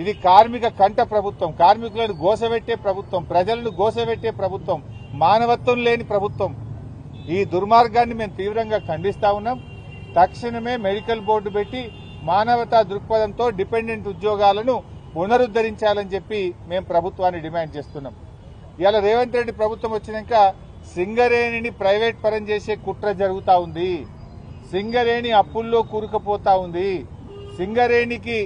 ఇది కార్మిక కంట ప్రభుత్వం, కార్మికులను గోసబెట్టే ప్రభుత్వం, ప్రజలను గోసబెట్టే ప్రభుత్వం, మానవత్వం లేని ప్రభుత్వం. ఈ దుర్మార్గాన్ని మేము తీవ్రంగా ఖండిస్తా ఉన్నాం. తక్షణమే మెడికల్ బోర్డు పెట్టి మానవతా దృక్పథంతో డిపెండెంట్ ఉద్యోగాలను పునరుద్ధరించాలని చెప్పి మేము ప్రభుత్వాన్ని డిమాండ్ చేస్తున్నాం. ఇవాళ రేవంత్ రెడ్డి ప్రభుత్వం వచ్చినాక సింగరేణిని ప్రైవేట్ పరం చేసే కుట్ర జరుగుతా ఉంది. సింగరేణి అప్పుల్లో కూరుకుపోతా ఉంది. సింగరేణికి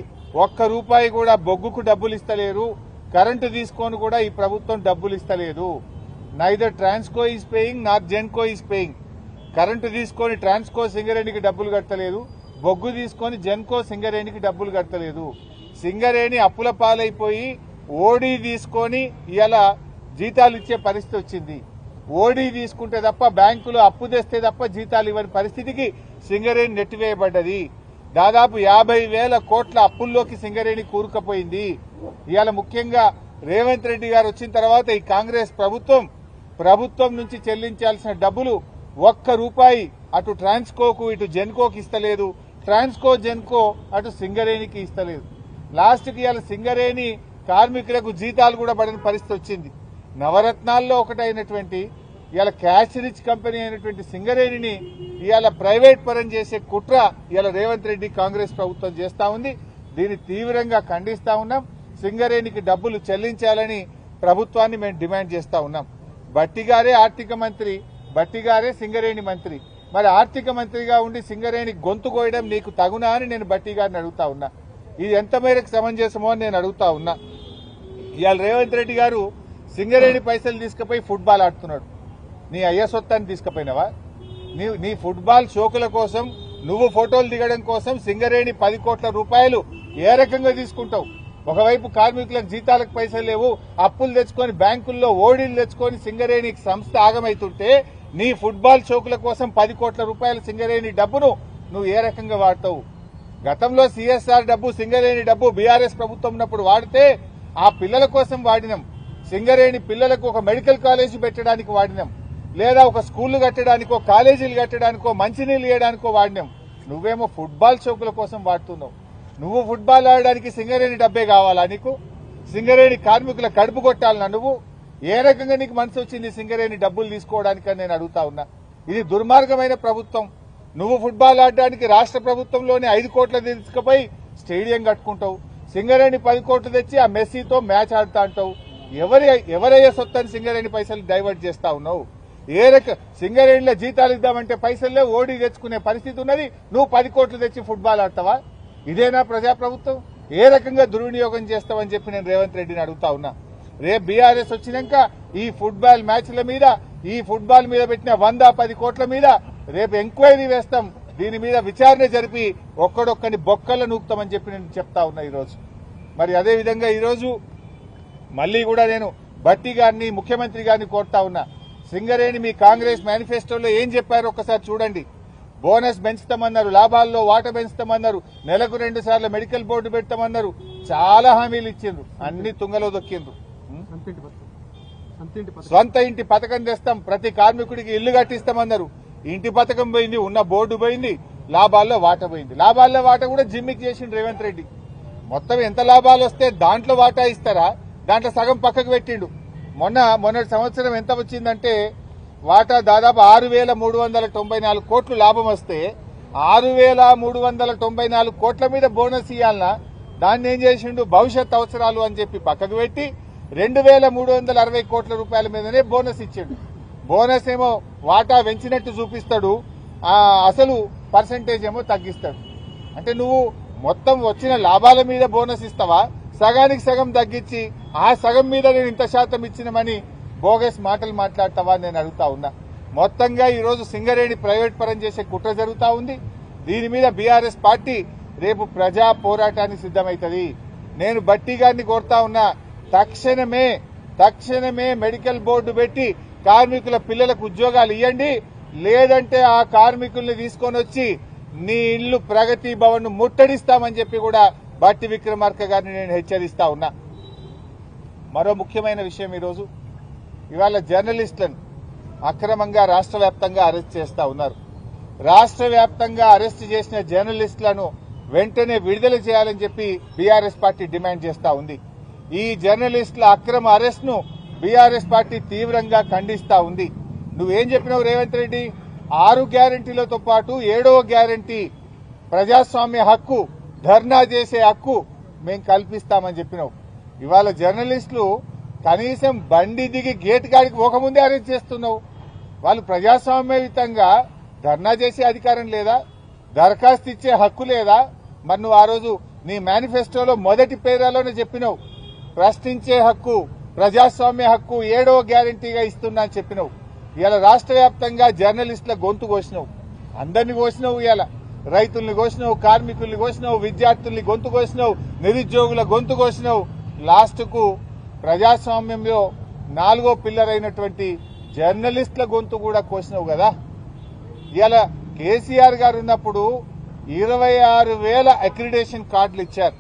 ఒక్క రూపాయి కూడా బొగ్గుకు డబ్బులు ఇస్తలేరు. కరెంటు తీసుకొని కూడా ఈ ప్రభుత్వం డబ్బులు ఇస్తలేదు. Neither Transco is paying not Genco is paying. Current తీసుకొని ట్రాన్స్కో సింగరేణికి డబ్బులు కట్టలేదు, బొగ్గు తీసుకొని జెన్కో సింగరేణికి డబ్బులు కట్టలేదు. సింగరేణి అప్పుల పాలైపోయి ఓడీ తీసుకొని ఇలా జీతాలు ఇచ్చే పరిస్థితి వచ్చింది. ఓడీ తీసుకుంటే తప్ప బ్యాంకులో అప్పు తెస్తే తప్ప జీతాలు ఇవ్వని పరిస్థితికి సింగరేణి నెట్టివేయబడ్డది. దాదాపు 50,000 కోట్ల అప్పుల్లోకి సింగరేణి కూరుకుపోయింది. ఇవాళ ముఖ్యంగా రేవంత్ రెడ్డి గారు వచ్చిన తర్వాత ఈ కాంగ్రెస్ ప్రభుత్వం నుంచి చెల్లించాల్సిన డబ్బులు ఒక్క రూపాయి అటు ట్రాన్స్కోకు ఇటు జెన్కోకి ఇస్తలేదు. ట్రాన్స్కో జెన్కో అటు సింగరేణికి ఇస్తలేదు. లాస్ట్కి ఇవాళ సింగరేణి కార్మికులకు జీతాలు కూడా పడని పరిస్థితి వచ్చింది. నవరత్నాల్లో ఒకటైనటువంటి ఇవాళ క్యాష్ రిచ్ కంపెనీ అయినటువంటి సింగరేణిని ఇవాళ ప్రైవేట్ పరం చేసే కుట్ర ఇవాళ రేవంత్ రెడ్డి కాంగ్రెస్ ప్రభుత్వం చేస్తా ఉంది. దీన్ని తీవ్రంగా ఖండిస్తా ఉన్నాం. సింగరేణికి డబ్బులు చెల్లించాలని ప్రభుత్వాన్ని మేము డిమాండ్ చేస్తా ఉన్నాం. బట్టిగారే ఆర్థిక మంత్రి, బట్టిగారే సింగరేణి మంత్రి. మరి ఆర్థిక మంత్రిగా ఉండి సింగరేణి గొంతు కోయడం నీకు తగునా అని నేను బట్టిగారిని అడుగుతా ఉన్నా. ఇది ఎంత మేరకు సమంజసమో అని నేను అడుగుతా ఉన్నా. ఇవాళ రేవంత్ రెడ్డి గారు సింగరేణి పైసలు తీసుకుపోయి ఫుట్బాల్ ఆడుతున్నాడు. నీ అయ్య సొత్తాన్ని తీసుకుపోయినావా? నీ ఫుట్బాల్ షోకుల కోసం, నువ్వు ఫోటోలు దిగడం కోసం సింగరేణి 10 కోట్ల రూపాయలు ఏ రకంగా తీసుకుంటావు? ఒకవైపు కార్మికులకు జీతాలకు పైసలు లేవు, అప్పులు తెచ్చుకొని బ్యాంకుల్లో ఓడీలు తెచ్చుకొని సింగరేణి సంస్థ ఆగమైతుంటే నీ ఫుట్బాల్ షోకుల కోసం 10 కోట్ల రూపాయల సింగరేణి డబ్బును నువ్వు ఏ రకంగా వాడతావు? గతంలో సిఎస్ఆర్ డబ్బు, సింగరేణి డబ్బు బీఆర్ఎస్ ప్రభుత్వం ఉన్నప్పుడు వాడితే ఆ పిల్లల కోసం వాడినాం. సింగరేణి పిల్లలకు ఒక మెడికల్ కాలేజీ పెట్టడానికి వాడినాం, లేదా ఒక స్కూళ్లు కట్టడానికో, కాలేజీలు కట్టడానికో, మంచినీళ్ళు ఇవ్వడానికో వాడినాం. నువ్వేమో ఫుట్బాల్ షోకుల కోసం వాడుతున్నావు. నువ్వు ఫుట్బాల్ ఆడడానికి సింగరేణి డబ్బే కావాలా నీకు? సింగరేణి కార్మికుల కడుపు కొట్టాలన్నా నువ్వు? ఏ రకంగా నీకు మనసు వచ్చింది సింగరేణి డబ్బులు తీసుకోవడానికని నేను అడుగుతా ఉన్నా. ఇది దుర్మార్గమైన ప్రభుత్వం. నువ్వు ఫుట్బాల్ ఆడడానికి రాష్ట్ర ప్రభుత్వంలోనే 5 కోట్ల తీసుకుపోయి స్టేడియం కట్టుకుంటావు. సింగరేణి 10 కోట్లు తెచ్చి ఆ మెస్సీతో మ్యాచ్ ఆడుతా అంటావు. ఎవరయ్యే సొత్తని సింగరేణి పైసలు డైవర్ట్ చేస్తా ఉన్నావు? సింగరేణిలో జీతాలు ఇద్దామంటే పైసల్లే ఓడి తెచ్చుకునే పరిస్థితి ఉన్నది. నువ్వు 10 కోట్లు తెచ్చి ఫుట్బాల్ ఆడతావా? ఇదేనా ప్రజాప్రభుత్వం? ఏ రకంగా దుర్వినియోగం చేస్తావని చెప్పి నేను రేవంత్ రెడ్డిని అడుగుతా ఉన్నా. రేపు బీఆర్ఎస్ వచ్చినాక ఈ ఫుట్బాల్ మ్యాచ్ల మీద, ఈ ఫుట్బాల్ మీద పెట్టిన 110 కోట్ల మీద రేపు ఎంక్వైరీ వేస్తాం. దీని మీద విచారణ జరిపి ఒక్కడొక్కని బొక్కల నూపుతామని చెప్పి నేను చెప్తా ఉన్నా ఈరోజు. మరి అదేవిధంగా ఈరోజు మళ్లీ కూడా నేను భట్టి గారిని, ముఖ్యమంత్రి గారిని కోరుతా ఉన్నా. సింగరేణి మీ కాంగ్రెస్ మేనిఫెస్టోలో ఏం చెప్పారో ఒక్కసారి చూడండి. బోనస్ పెంచుతామన్నారు, లాభాల్లో వాటా పెంచుతామన్నారు, నెలకు 2 సార్లు మెడికల్ బోర్డు పెడతామన్నారు. చాలా హామీలు ఇచ్చిండ్రు, అన్ని తుంగలో దొక్కిండ్రు. సొంత ఇంటి పథకం తెస్తాం, ప్రతి కార్మికుడికి ఇల్లు కట్టిస్తామన్నారు. ఇంటి పథకం పోయింది, ఉన్న బోర్డు పోయింది, లాభాల్లో వాటా పోయింది. లాభాల్లో వాటా కూడా జిమ్మికి చేసిండు రేవంత్ రెడ్డి. మొత్తం ఎంత లాభాలు వస్తే దాంట్లో వాటా ఇస్తారా? దాంట్లో సగం పక్కకు పెట్టిండు. మొన్నటి సంవత్సరం ఎంత వచ్చిందంటే వాటా దాదాపు 6,394 కోట్లు లాభం వస్తే 6,394 కోట్ల మీద బోనస్ ఇవ్వాలన్నా దాన్ని ఏం చేసిండు? భవిష్యత్ అవసరాలు అని చెప్పి పక్కకు పెట్టి 2,360 కోట్ల రూపాయల మీదనే బోనస్ ఇచ్చిండు. బోనస్ ఏమో వాటా పెంచినట్టు చూపిస్తాడు, అసలు పర్సంటేజ్ ఏమో తగ్గిస్తాడు. అంటే నువ్వు మొత్తం వచ్చిన లాభాల మీద బోనస్ ఇస్తావా? సగానికి సగం తగ్గించి ఆ సగం మీద నేను ఇంత శాతం ఇచ్చినమని బోగస్ మాటలు మాట్లాడతావా నేను అడుగుతా ఉన్నా. మొత్తంగా ఈరోజు సింగరేణి ప్రైవేట్ పరం చేసే కుట్ర జరుగుతా ఉంది. దీని మీద బీఆర్ఎస్ పార్టీ రేపు ప్రజా పోరాటానికి సిద్దమవుతుంది. నేను భట్టి గారిని కోరుతా ఉన్నా, తక్షణమే మెడికల్ బోర్డు పెట్టి కార్మికుల పిల్లలకు ఉద్యోగాలు ఇవ్వండి. లేదంటే ఆ కార్మికుల్ని తీసుకొని వచ్చి నీ ఇల్లు ప్రగతి భవన్ ను ముట్టడిస్తామని చెప్పి కూడా భట్టి విక్రమార్క గారిని నేను హెచ్చరిస్తా ఉన్నా. మరో ముఖ్యమైన విషయం, ఈరోజు ఇవాళ జర్నలిస్టులను అక్రమంగా రాష్ట్ర వ్యాప్తంగా అరెస్ట్ చేస్తా ఉన్నారు. రాష్ట్ర వ్యాప్తంగా అరెస్ట్ చేసిన జర్నలిస్టులను వెంటనే విడుదల చేయాలని చెప్పి బీఆర్ఎస్ పార్టీ డిమాండ్ చేస్తా ఉంది. ఈ జర్నలిస్టుల అక్రమ అరెస్ట్ ను బీఆర్ఎస్ పార్టీ తీవ్రంగా ఖండిస్తా ఉంది. నువ్వేం చెప్పినావు రేవంత్ రెడ్డి? 6 గ్యారంటీలతో పాటు 7వ గ్యారంటీ ప్రజాస్వామ్య హక్కు, ధర్నా చేసే హక్కు మేం కల్పిస్తామని చెప్పినావు. ఇవాళ జర్నలిస్టులు కనీసం బండి దిగి గేట్ కాడికి పోకముందే అరెస్ట్ చేస్తున్నావు. వాళ్ళు ప్రజాస్వామ్యయుతంగా ధర్నా చేసే అధికారం లేదా? దరఖాస్తు ఇచ్చే హక్కు లేదా? మరి నువ్వు ఆ రోజు నీ మేనిఫెస్టోలో మొదటి పేరాలోనే చెప్పినావు ప్రశ్నించే హక్కు, ప్రజాస్వామ్య హక్కు 7వ గ్యారంటీగా ఇస్తున్నా అని చెప్పినావు. ఇవాళ రాష్ట్ర వ్యాప్తంగా జర్నలిస్టుల గొంతు కోసినావు. అందరినీ కోసినావు. ఇవాళ రైతుల్ని కోసినావు, కార్మికుల్ని కోసినావు, విద్యార్థుల్ని గొంతు కోసినావు, నిరుద్యోగుల గొంతు కోసినావు. లాస్ట్ కు ప్రజాస్వామ్యంలో 4వ పిల్లర్ అయినటువంటి జర్నలిస్టుల గొంతు కూడా కోసినావు కదా. ఇవాళ కేసీఆర్ గారు ఉన్నప్పుడు 26,000 అక్రిడేషన్ కార్డులు ఇచ్చారు.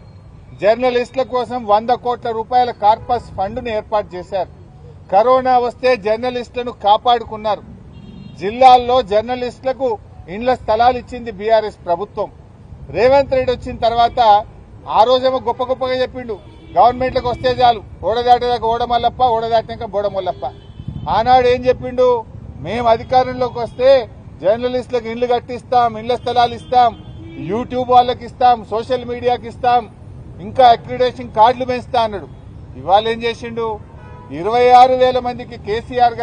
జర్నలిస్టుల కోసం 100 కోట్ల రూపాయల కార్పస్ ఫండ్ను ఏర్పాటు చేశారు. కరోనా వస్తే జర్నలిస్టులను కాపాడుకున్నారు. జిల్లాల్లో జర్నలిస్టులకు ఇండ్ల స్థలాలు ఇచ్చింది బీఆర్ఎస్ ప్రభుత్వం. రేవంత్ రెడ్డి వచ్చిన తర్వాత ఆ రోజేమో గొప్ప గొప్పగా చెప్పిండు, గవర్నమెంట్లకు వస్తే చాలు, ఓడదాటేదాకా ఓడమల్లప్ప, ఓడదాటినాక బోడమల్లప్ప. ఆనాడు ఏం చెప్పిండు? మేము అధికారంలోకి వస్తే జర్నలిస్టులకు ఇండ్లు కట్టిస్తాం, ఇండ్ల స్థలాలు ఇస్తాం, యూట్యూబ్ వాళ్ళకి ఇస్తాం, సోషల్ మీడియాకి ఇస్తాం, ఇంకా అక్రిడేషన్ కార్డులు పెంచుతా అన్నాడు. ఇవాళ ఏం చేసిండు? 26,000 మందికి కేసీఆర్